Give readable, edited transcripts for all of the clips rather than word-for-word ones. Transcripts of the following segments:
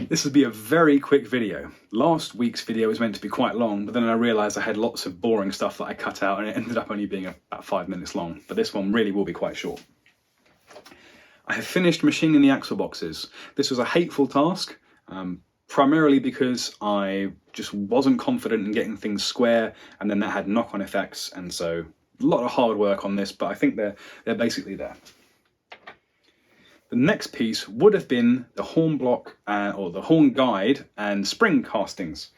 This would be a very quick video. Last week's video was meant to be quite long, but then I realised I had lots of boring stuff that I cut out and it ended up only being about 5 minutes long. But this one really will be quite short. I have finished machining the axle boxes. This was a hateful task, primarily because I just wasn't confident in getting things square, and then that had knock-on effects, and so a lot of hard work on this, but I think they're basically there. The next piece would have been the horn block or the horn guide and spring castings.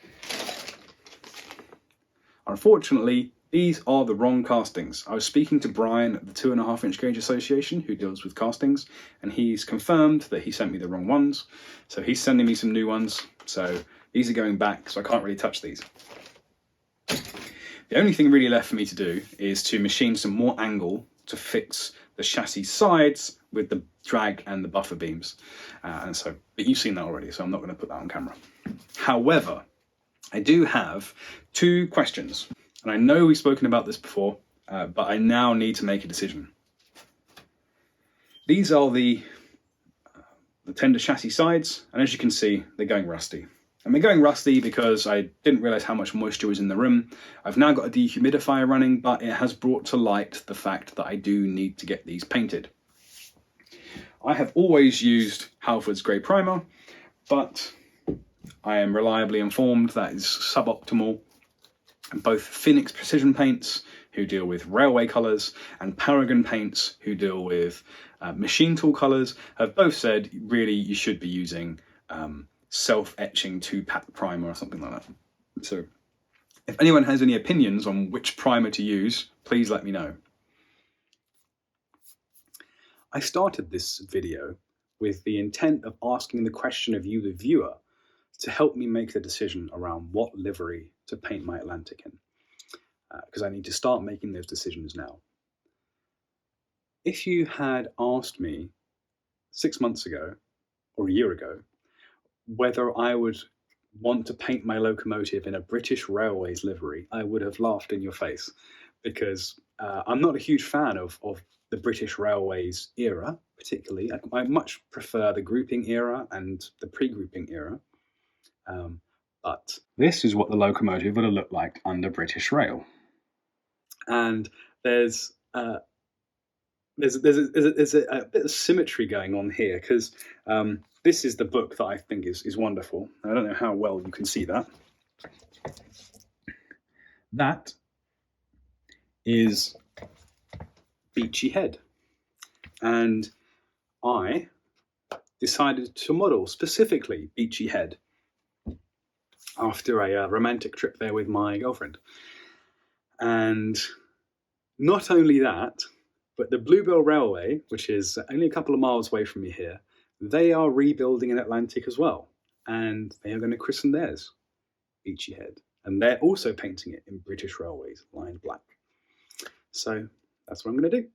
Unfortunately, these are the wrong castings. I was speaking to Brian at the 2.5 Inch Gauge Association, who deals with castings, and he's confirmed that he sent me the wrong ones. So he's sending me some new ones. So these are going back, so I can't really touch these. The only thing really left for me to do is to machine some more angle to fix the chassis sides with the drag and the buffer beams. But you've seen that already, so I'm not going to put that on camera. However, I do have 2 questions. And I know we've spoken about this before, but I now need to make a decision. These are the tender chassis sides, and as you can see, they're going rusty. And they're going rusty because I didn't realise how much moisture was in the room. I've now got a dehumidifier running, but it has brought to light the fact that I do need to get these painted. I have always used Halford's Grey Primer, but I am reliably informed that is suboptimal. Both Phoenix Precision Paints, who deal with railway colours, and Paragon Paints, who deal with machine tool colours, have both said really you should be using self-etching 2-pack primer or something like that. So if anyone has any opinions on which primer to use, please let me know. I started this video with the intent of asking the question of you, the viewer, to help me make the decision around what livery to paint my Atlantic in, because I need to start making those decisions now. If you had asked me 6 months ago or a year ago whether I would want to paint my locomotive in a British Railways livery, I would have laughed in your face, because I'm not a huge fan of the British Railways era, particularly. I much prefer the grouping era and the pre-grouping era. But this is what the locomotive would have looked like under British Rail. And there's a bit of symmetry going on here, because this is the book that I think is wonderful. I don't know how well you can see that. That is Beachy Head. And I decided to model specifically Beachy Head after a romantic trip there with my girlfriend. And not only that, but the Bluebell Railway, which is only a couple of miles away from me here, they are rebuilding an Atlantic as well. And they are going to christen theirs Beachy Head. And they're also painting it in British Railways, lined black. So that's what I'm going to do.